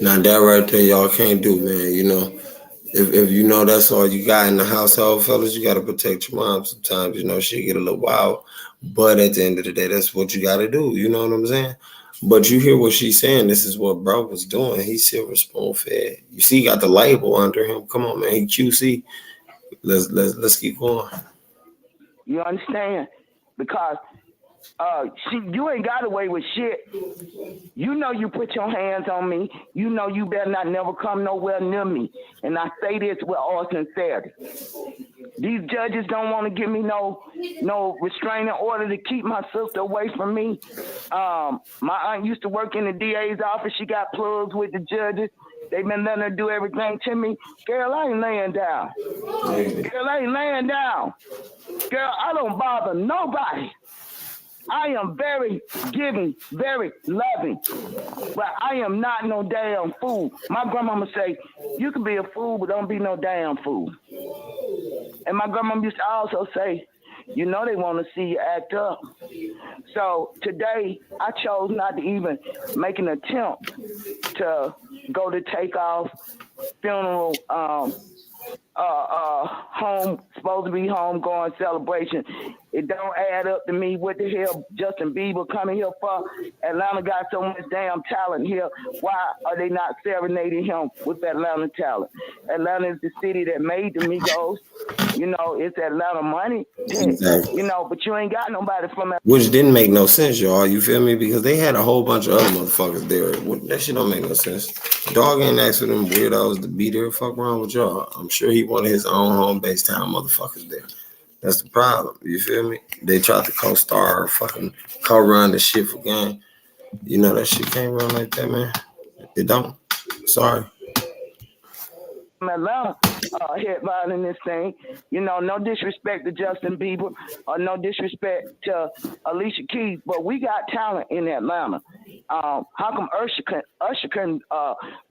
Now that right there, y'all can't do, man. You know, if you know that's all you got in the household, fellas, you got to protect your mom. Sometimes, you know, she get a little wild, but at the end of the day, that's what you got to do. You know what I'm saying? But you hear what she's saying. This is what bro was doing. He's silver spoon fed. You see, he got the label under him. Come on, man. He QC. Let's keep going. You understand? Because you ain't got away with shit. You know you put your hands on me. You know you better not never come nowhere near me. And I say this with all sincerity. These judges don't want to give me no restraining order to keep my sister away from me. My aunt used to work in the DA's office. She got plugs with the judges. They've been letting her do everything to me. Girl, I ain't laying down. Girl, I ain't laying down. Girl, I don't bother nobody. I am very giving, very loving, but I am not no damn fool. My grandmama say, you can be a fool, but don't be no damn fool. And my grandmama used to also say, you know they want to see you act up. So today, I chose not to even make an attempt to go to Takeoff funeral, home, supposed to be home going celebration. It don't add up to me. What the hell Justin Bieber coming here for? Atlanta got so much damn talent here. Why are they not serenading him with Atlanta talent? Atlanta is the city that made the Migos. You know, it's Atlanta money. Exactly. You know, but you ain't got nobody from that. Which didn't make no sense, y'all. You feel me? Because they had a whole bunch of other motherfuckers there. That shit don't make no sense. Dog ain't asked for them weirdos to be there. Fuck wrong with y'all. I'm sure he wanted his own home base town motherfuckers there. That's the problem. You feel me? They tried to co-star, fucking co-run the shit for game. You know that shit can't run like that, man. It don't. Sorry. Atlanta headlining this thing. You know, no disrespect to Justin Bieber or no disrespect to Alicia Keys, but we got talent in Atlanta. How come Usher can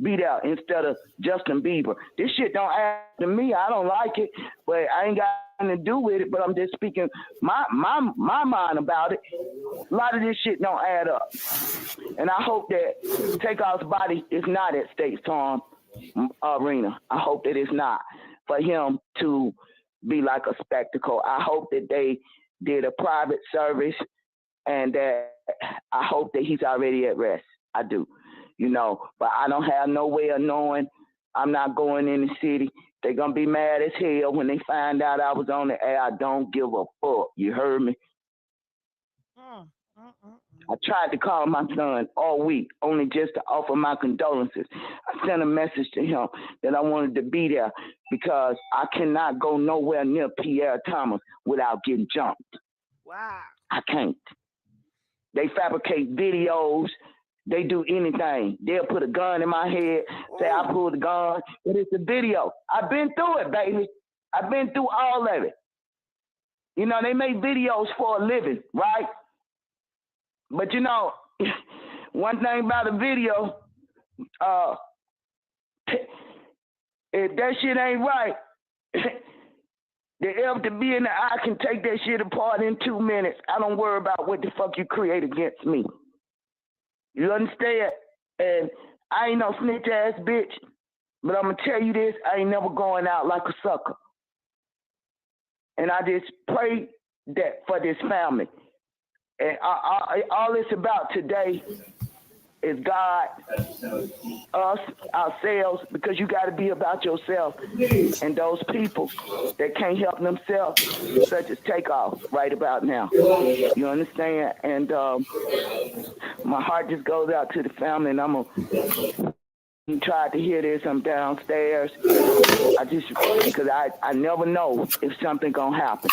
be there instead of Justin Bieber? This shit don't add to me. I don't like it, but I ain't got nothing to do with it. But I'm just speaking my mind about it. A lot of this shit don't add up, and I hope that Takeoff's body is not at State Farm Arena. I hope that it's not for him to be like a spectacle. I hope that they did a private service and that I hope that he's already at rest. I do, you know, but I don't have no way of knowing. I'm not going in the city. They're going to be mad as hell when they find out I was on the air. I don't give a fuck. You heard me? I tried to call my son all week, only just to offer my condolences. I sent a message to him that I wanted to be there because I cannot go nowhere near Pierre Thomas without getting jumped. Wow. I can't. They fabricate videos. They do anything. They'll put a gun in my head, say I pulled the gun, but it's a video. I've been through it, baby. I've been through all of it. You know, they make videos for a living, right? But you know, one thing about a video, if that shit ain't right, the F to B and the I can take that shit apart in 2 minutes. I don't worry about what the fuck you create against me. You understand? And I ain't no snitch ass bitch, but I'm gonna tell you this, I ain't never going out like a sucker. And I just pray that for this family. And all it's about today is God, us, ourselves, because you got to be about yourself and those people that can't help themselves, such as Takeoff right about now. You understand? And my heart just goes out to the family, and I'm going to try to hear this. I'm downstairs. Because I never know if something gonna happen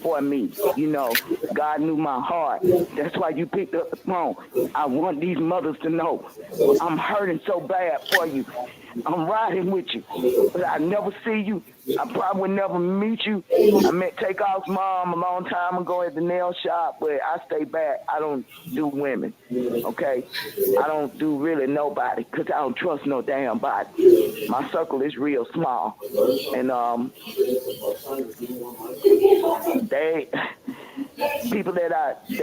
for me. You know, God knew my heart. That's why you picked up the phone. I want these mothers to know I'm hurting so bad for you. I'm riding with you, but I never see you. I probably would never meet you. I met Takeoff's mom a long time ago at the nail shop, but I stay back. I don't do women, okay? I don't do really nobody because I don't trust no damn body. My circle is real small, and people that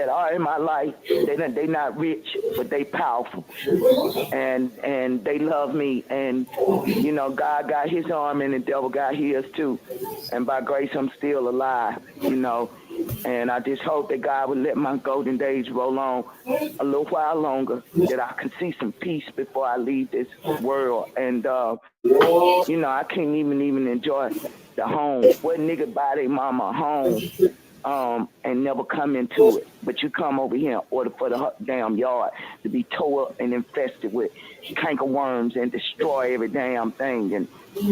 are in my life, they not rich, but they powerful, and they love me, and you know, God got his arm and the devil got his too, and by grace I'm still alive, you know, and I just hope that God would let my golden days roll on a little while longer, that I can see some peace before I leave this world, and you know, I can't even enjoy the home. What nigga buy their mama a home and never come into it, but you come over here in order for the damn yard to be tore up and infested with canker worms and destroy every damn thing. And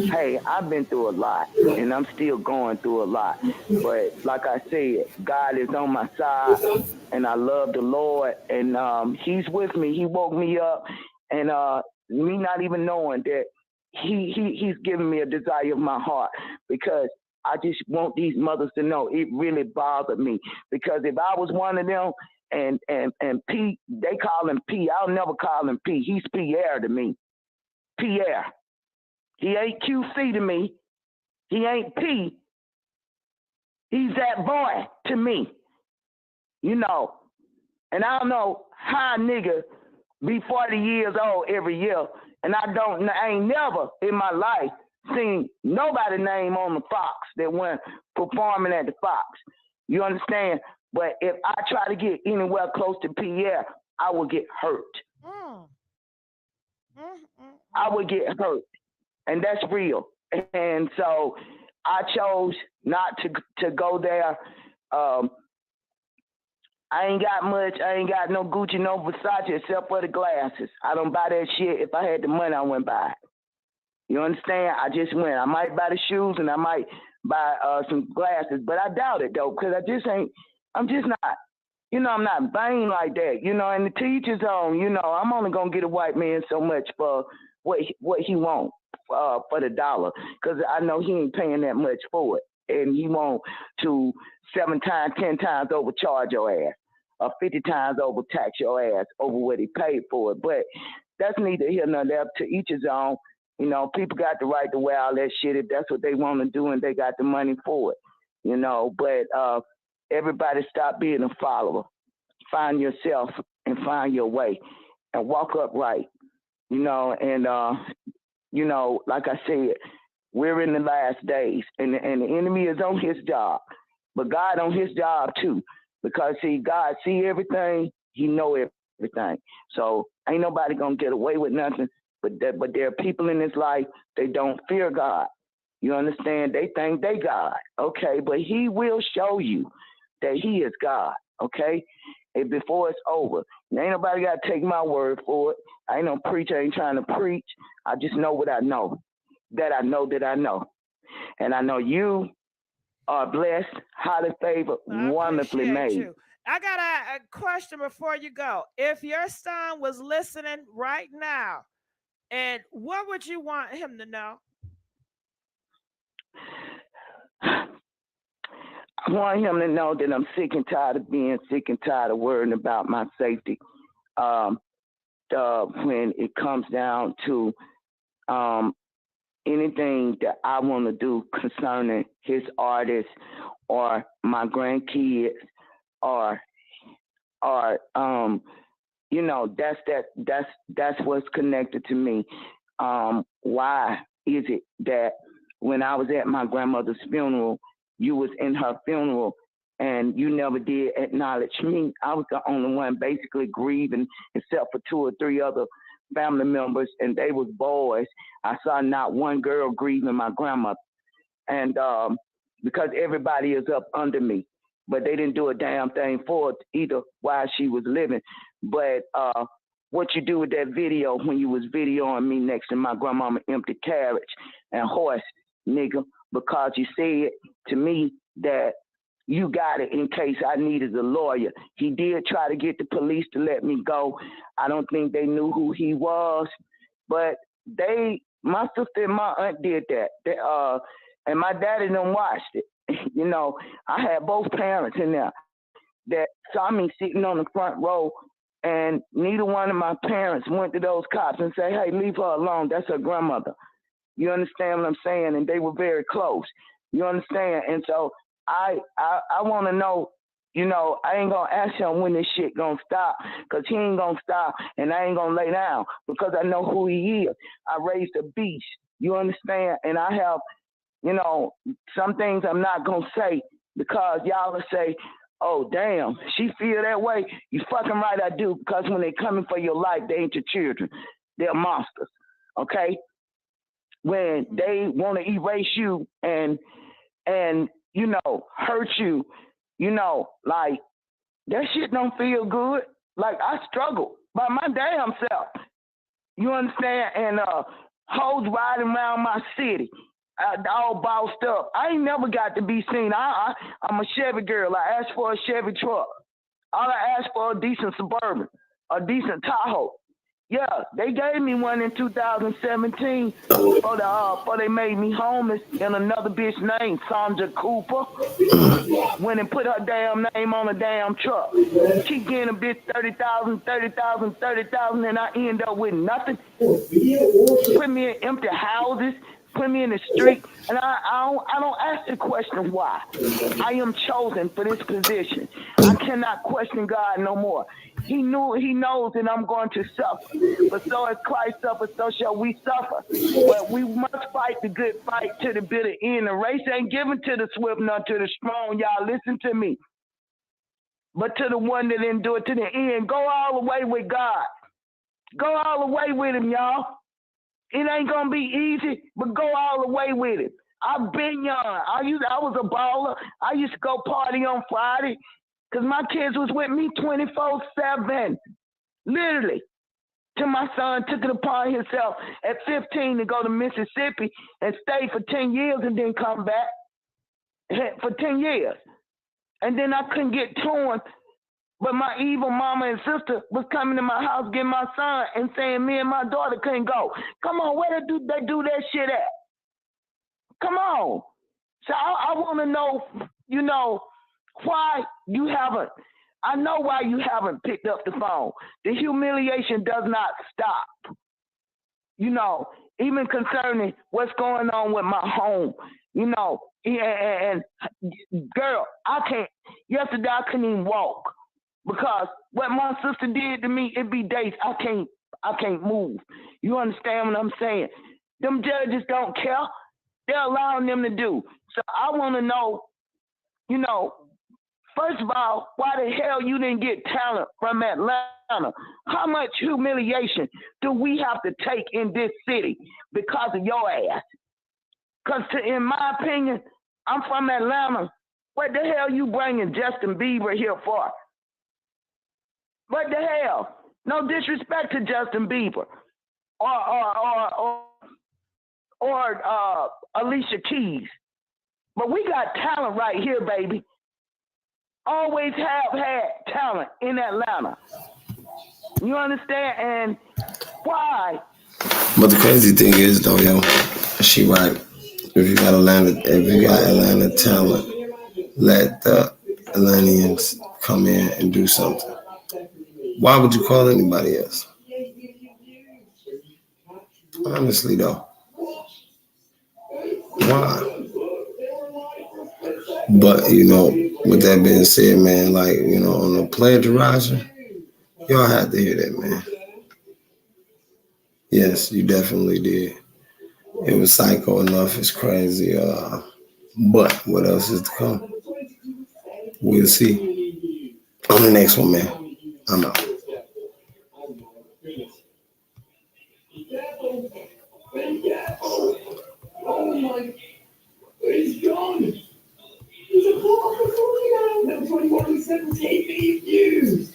hey, I've been through a lot, and I'm still going through a lot. But like I said, God is on my side, and I love the Lord, and he's with me. He woke me up, and me not even knowing that he's giving me a desire of my heart, because I just want these mothers to know it really bothered me, because if I was one of them, and P, they call him P, I'll never call him P. He's Pierre to me. Pierre. He ain't QC to me. He ain't P. He's that boy to me. You know. And I don't know how a nigga be 40 years old every year, and I ain't never in my life seen nobody name on the Fox that went performing at the Fox. You understand? But if I try to get anywhere close to Pierre, I will get hurt. I would get hurt. And that's real. And so I chose not to go there. I ain't got much. I ain't got no Gucci, no Versace, except for the glasses. I don't buy that shit. If I had the money, I wouldn't buy it. You understand? I just went. I might buy the shoes and I might buy some glasses, but I doubt it though, because I'm just not, you know, I'm not vain like that, you know, and the teacher's on, you know, I'm only going to get a white man so much for what he wants for the dollar, because I know he ain't paying that much for it, and he want to 7 times, 10 times overcharge your ass, or 50 times overtax your ass over what he paid for it. But that's neither here nor there. To each his own. You know, people got the right to wear all that shit if that's what they want to do and they got the money for it, you know. But everybody stop being a follower. Find yourself and find your way and walk upright, you know. And, you know, like I said, we're in the last days, and the enemy is on his job, but God on his job too, because, see, God see everything. He know everything. So ain't nobody going to get away with nothing. But there are people in this life, they don't fear God. You understand? They think they God, okay? But he will show you that he is God, okay? And before it's over. And ain't nobody got to take my word for it. I ain't no preacher. I ain't trying to preach. I just know what I know. That I know that I know. And I know you are blessed, highly favored, I wonderfully appreciate made. you. I got a question before you go. If your son was listening right now, and what would you want him to know? I want him to know that I'm sick and tired of being sick and tired of worrying about my safety. Um, when it comes down to um, anything that I want to do concerning his artist or my grandkids or or that's what's connected to me. Why is it that when I was at my grandmother's funeral, you was in her funeral and you never did acknowledge me? I was the only one basically grieving, except for two or three other family members, and they was boys. I saw not one girl grieving my grandmother, and because everybody is up under me, but they didn't do a damn thing for it either while she was living. But what you do with that video when you was videoing me next to my grandmama empty carriage and horse, nigga, because you said to me that you got it in case I needed a lawyer. He did try to get the police to let me go. I don't think they knew who he was, but my sister and my aunt did that. And my daddy done watched it. I had both parents in there that saw me sitting on the front row, and neither one of my parents went to those cops and say, "Hey, leave her alone. That's her grandmother." You understand what I'm saying? And they were very close. You understand? And so I want to know. I ain't gonna ask him when this shit gonna stop, cause he ain't gonna stop, and I ain't gonna lay down because I know who he is. I raised a beast. You understand? And I have, you know, some things I'm not gonna say because y'all will say, "Oh damn, she feel that way." You fucking right, I do. Because when they coming for your life, they ain't your children. They're monsters. Okay? When they want to erase you and hurt you, like that shit don't feel good. Like I struggle by my damn self. You understand? And hoes riding around my city, all bossed up. I ain't never got to be seen. I'm a Chevy girl. I asked for a Chevy truck. All I asked for a decent Suburban, a decent Tahoe. Yeah, they gave me one in 2017 before they made me homeless, and another bitch named Sandra Cooper went and put her damn name on a damn truck. Keep getting a bitch 30,000, 30,000, 30,000, and I end up with nothing. Put me in empty houses, put me in the street, and I don't ask the question why. I am chosen for this position. I cannot question God no more. He knows that I'm going to suffer. But so as Christ suffered, so shall we suffer. But we must fight the good fight to the bitter end. The race ain't given to the swift nor to the strong. Y'all listen to me. But to the one that endure to the end. Go all the way with God. Go all the way with him, y'all. It ain't gonna be easy, but go all the way with it. I've been young. I was a baller. I used to go party on Friday because my kids was with me 24/7. Literally. Till my son took it upon himself at 15 to go to Mississippi and stay for 10 years and then come back for 10 years. And then I couldn't get to him. But my evil mama and sister was coming to my house getting my son and saying me and my daughter couldn't go. Come on, where they do that shit at? Come on. So I want to know, why you haven't. I know why you haven't picked up the phone. The humiliation does not stop. Even concerning what's going on with my home. And girl, I can't. Yesterday I couldn't even walk. Because what my sister did to me, it be days I can't move. You understand what I'm saying? Them judges don't care. They're allowing them to do. So I want to know, first of all, why the hell you didn't get talent from Atlanta? How much humiliation do we have to take in this city because of your ass? Because in my opinion, I'm from Atlanta. What the hell you bringing Justin Bieber here for? What the hell? No disrespect to Justin Bieber or Alicia Keys. But we got talent right here, baby. Always have had talent in Atlanta. You understand? And why? But the crazy thing is, though, yo, she right. If you got Atlanta talent, let the Atlanteans come in and do something. Why would you call anybody else? Honestly, though, why? But with that being said, man, like on the plagiarizing, y'all had to hear that, man. Yes, you definitely did. It was psycho enough. It's crazy. But what else is to come? We'll see. On the next one, man. I'm out. Oh my, he's gone. He's a part of the 49. That was 21 views.